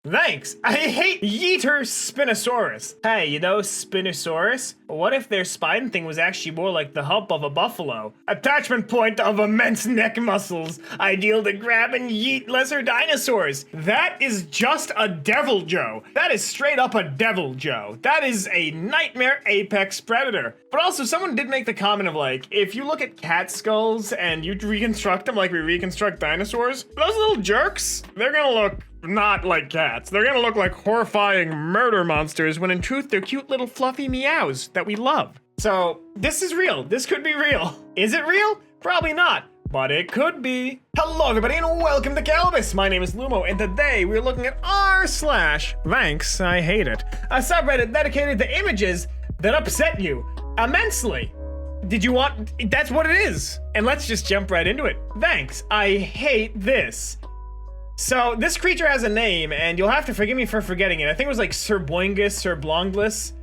Thanks. I hate Yeeter Spinosaurus. Hey, you know Spinosaurus? What if their spine thing was actually more like the hump of a buffalo? Attachment point of immense neck muscles, ideal to grab and yeet lesser dinosaurs. That is just a devil Joe. That is straight up a devil Joe. That is a nightmare apex predator. But also, someone did make the comment of like, if you look at cat skulls and you reconstruct them like we reconstruct dinosaurs, those little jerks, they're gonna look not like cats. They're gonna look like horrifying murder monsters when in truth they're cute little fluffy meows that we love. So this is real. This could be real. Is it real? Probably not, but it could be. Hello everybody and welcome to Kalbus. My name is Lumo and today we're looking at r/Thanks, I hate it. A subreddit dedicated to images that upset you immensely. Did you want, that's what it is. And let's just jump right into it. Thanks, I hate this. So this creature has a name, and you'll have to forgive me for forgetting it. I think it was like Serboingus or Blonglus.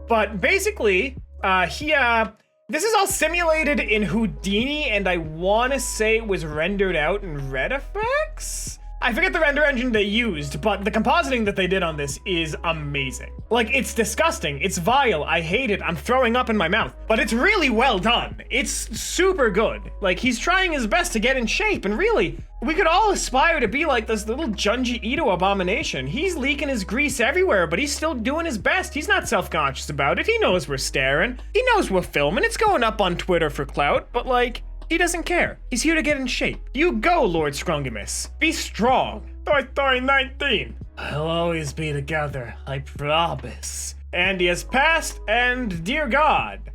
But basically, this is all simulated in Houdini, and I want to say it was rendered out in Red Effects? I forget the render engine they used, but the compositing that they did on this is amazing. Like, it's disgusting, it's vile, I hate it, I'm throwing up in my mouth, but it's really well done. It's super good. Like, he's trying his best to get in shape, and really, we could all aspire to be like this little Junji Ito abomination. He's leaking his grease everywhere, but he's still doing his best. He's not self-conscious about it. He knows we're staring. He knows we're filming. It's going up on Twitter for clout, but like, he doesn't care. He's here to get in shape. You go, Lord Scrungimus. Be strong. Toy Story 19. I'll always be together, I promise. And he has passed, and dear God,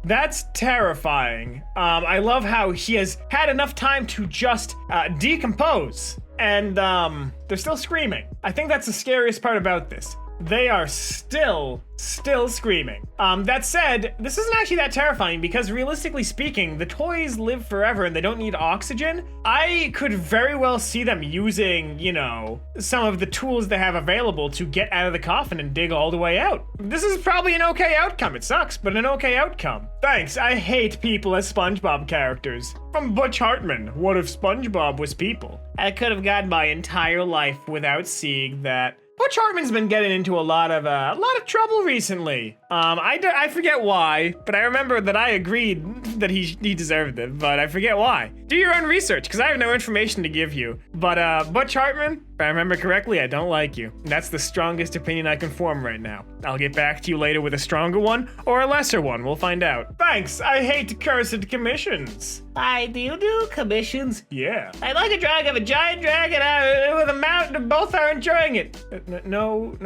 that's terrifying. I love how he has had enough time to just decompose, and they're still screaming. I think that's the scariest part about this. They are still screaming. That said, this isn't actually that terrifying because realistically speaking, the toys live forever and they don't need oxygen. I could very well see them using, you know, some of the tools they have available to get out of the coffin and dig all the way out. This is probably an okay outcome. It sucks, but an okay outcome. Thanks, I hate people as SpongeBob characters. From Butch Hartman, what if SpongeBob was people? I could have gotten my entire life without seeing that. Butch Hartman's been getting into a lot of trouble recently. I forget why, but I remember that I agreed that he deserved it, but I forget why. Do your own research, because I have no information to give you. But Butch Hartman, if I remember correctly, I don't like you. That's the strongest opinion I can form right now. I'll get back to you later with a stronger one, or a lesser one, we'll find out. Thanks, I hate cursed commissions. Do you do commissions? Yeah. I'd like a drag of a giant dragon with a mountain, both are enjoying it. No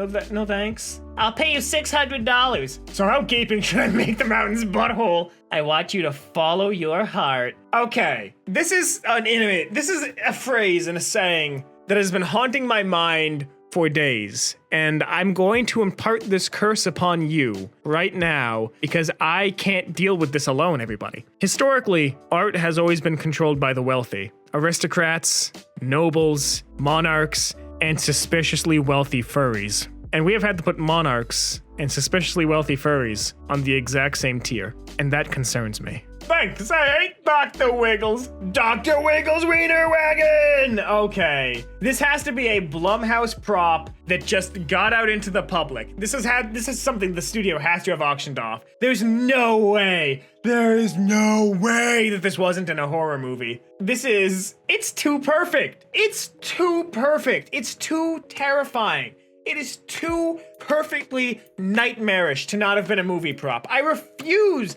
thanks. I'll pay you $600. So how gaping should I make the mountain's butthole? I want you to follow your heart. Okay, this is a phrase and a saying that has been haunting my mind for days, and I'm going to impart this curse upon you right now because I can't deal with this alone, everybody. Historically, art has always been controlled by the wealthy. Aristocrats, nobles, monarchs, and suspiciously wealthy furries. And we have had to put monarchs and suspiciously wealthy furries on the exact same tier, and that concerns me. Thanks, I hate Dr. Wiggles. Dr. Wiggles Wiener Wagon! Okay, this has to be a Blumhouse prop that just got out into the public. This is something the studio has to have auctioned off. There is no way that this wasn't in a horror movie. It's too perfect. It's too perfect. It's too terrifying. It is too perfectly nightmarish to not have been a movie prop. I refuse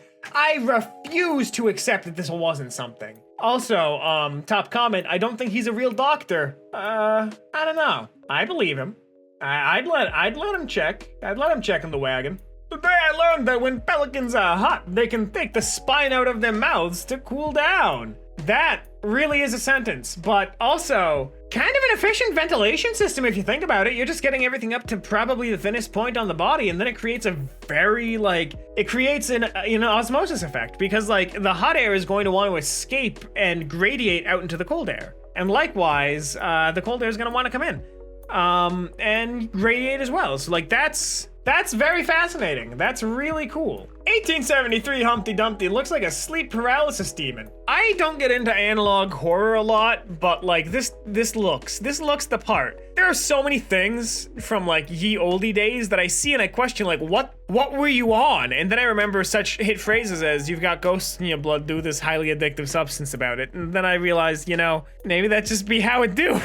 to accept that this wasn't something. Also, top comment, I don't think he's a real doctor. I don't know. I believe him. I'd let him check. I'd let him check in the wagon. Today I learned that when pelicans are hot, they can take the spine out of their mouths to cool down. That really is a sentence, but also kind of an efficient ventilation system if you think about it. You're just getting everything up to probably the thinnest point on the body, and then it creates an osmosis effect because like the hot air is going to want to escape and radiate out into the cold air. And likewise, the cold air is going to want to come in and radiate as well. So like that's very fascinating. That's really cool. 1873 Humpty Dumpty looks like a sleep paralysis demon. I don't get into analog horror a lot, but like this looks the part. There are so many things from like ye olde days that I see and I question like what were you on? And then I remember such hit phrases as you've got ghosts in your blood, do this highly addictive substance about it. And then I realized, you know, maybe that just be how it do.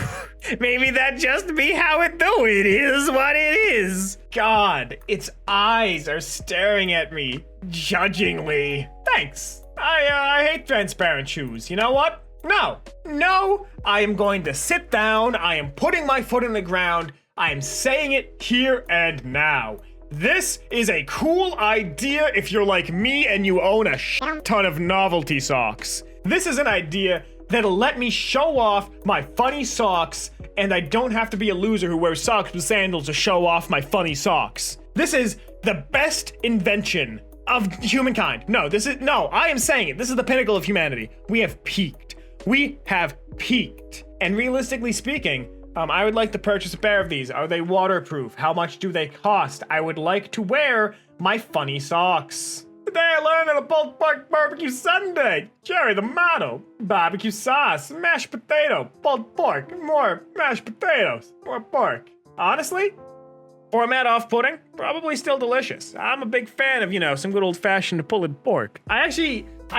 Maybe that just be how it do. It is what it is. God, its eyes are staring at me judgingly. Thanks. I hate transparent shoes. You know what? No, I am going to sit down. I am putting my foot in the ground. I am saying it here and now. This is a cool idea if you're like me and you own a ton of novelty socks. This is an idea that'll let me show off my funny socks, and I don't have to be a loser who wears socks with sandals to show off my funny socks. This is the best invention of humankind. I am saying it. This is the pinnacle of humanity. We have peaked. And realistically speaking, I would like to purchase a pair of these. Are they waterproof? How much do they cost? I would like to wear my funny socks. Today I learned how to pulled pork barbecue Sunday. Cherry the motto. Barbecue sauce, mashed potato, pulled pork, more mashed potatoes, more pork. Honestly, format off pudding, probably still delicious. I'm a big fan of, you know, some good old-fashioned pulled pork. I've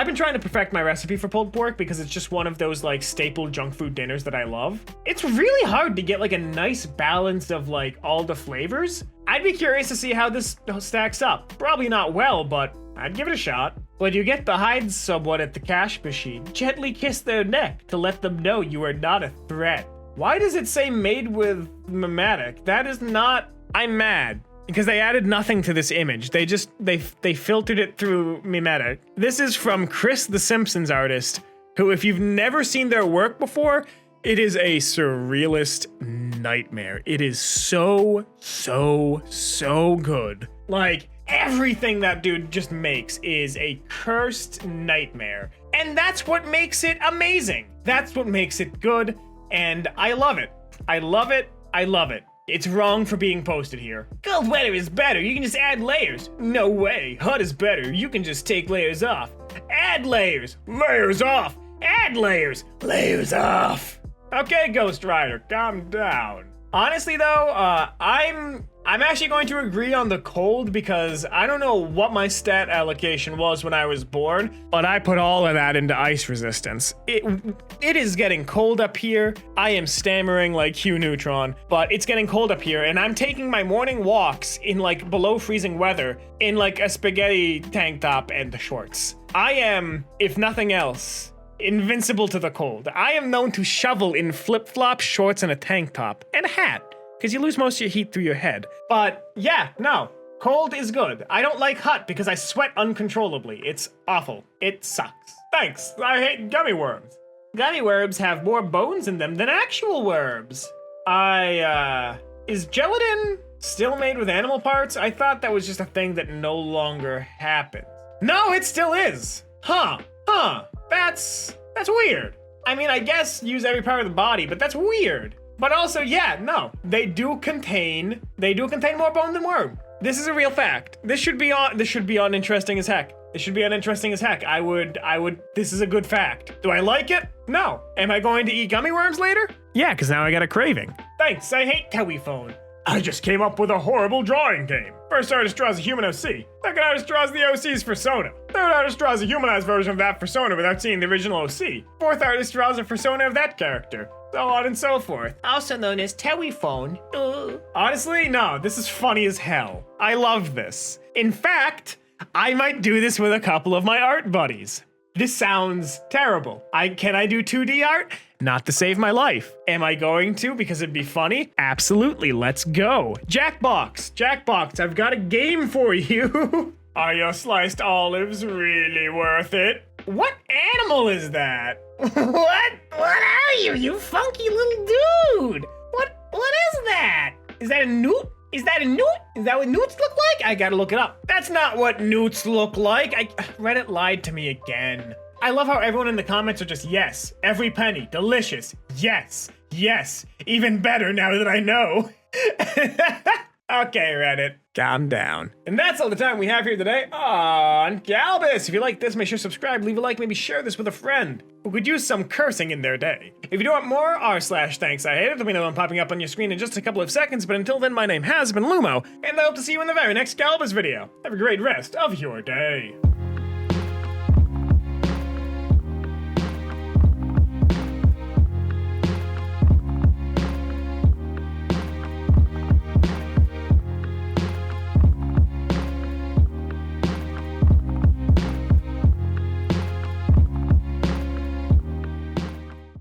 been trying to perfect my recipe for pulled pork because it's just one of those like staple junk food dinners that I love. It's really hard to get like a nice balance of like all the flavors. I'd be curious to see how this stacks up. Probably not well, but I'd give it a shot. When you get behind someone at the cash machine, gently kiss their neck to let them know you are not a threat. Why does it say made with mimetic? That is not... I'm mad. Because they added nothing to this image. They filtered it through mimetic. This is from Chris the Simpsons artist, who if you've never seen their work before, it is a surrealist nightmare. It is so good. Like, everything that dude just makes is a cursed nightmare. And that's what makes it amazing. That's what makes it good, and I love it. I love it. It's wrong for being posted here. Cold weather is better, you can just add layers. No way, hot is better, you can just take layers off. Add layers, layers off. Add layers, layers off. Okay, Ghost Rider, calm down. Honestly though, I'm actually going to agree on the cold because I don't know what my stat allocation was when I was born, but I put all of that into ice resistance. It is getting cold up here. I am stammering like Hugh Neutron, but it's getting cold up here and I'm taking my morning walks in like below freezing weather in like a spaghetti tank top and the shorts. I am, if nothing else, invincible to the cold. I am known to shovel in flip-flops, shorts, and a tank top. And a hat, because you lose most of your heat through your head. But yeah, no, cold is good. I don't like hot because I sweat uncontrollably. It's awful. It sucks. Thanks, I hate gummy worms. Gummy worms have more bones in them than actual worms. Is gelatin still made with animal parts? I thought that was just a thing that no longer happens. No, it still is. Huh. That's weird. I mean, I guess use every part of the body, but that's weird. But also, yeah, no, they do contain more bone than worm. This is a real fact. This should be on interesting as heck. This is a good fact. Do I like it? No. Am I going to eat gummy worms later? Yeah, because now I got a craving. Thanks, I hate telephone. I just came up with a horrible drawing game. First artist draws a human OC. Second artist draws the OC's persona. Third artist draws a humanized version of that persona without seeing the original OC. Fourth artist draws a persona of that character. So on and so forth. Also known as telephone. Honestly, no, this is funny as hell. I love this. In fact, I might do this with a couple of my art buddies. This sounds terrible. Can I do 2D art? Not to save my life. Am I going to because it'd be funny? Absolutely, let's go. Jackbox, I've got a game for you. Are your sliced olives really worth it? What animal is that? What are you, you funky little dude? What is that? Is that a newt? Is that what newts look like? I gotta look it up. That's not what newts look like. Reddit lied to me again. I love how everyone in the comments are just yes, every penny, delicious, yes, even better now that I know. Okay, Reddit, calm down. And that's all the time we have here today on Kalbus. If you like this, make sure to subscribe, leave a like, maybe share this with a friend who could use some cursing in their day. If you do want more r/thanks I hate it, let me know I'm popping up on your screen in just a couple of seconds, but until then, my name has been Lumo, and I hope to see you in the very next Kalbus video. Have a great rest of your day.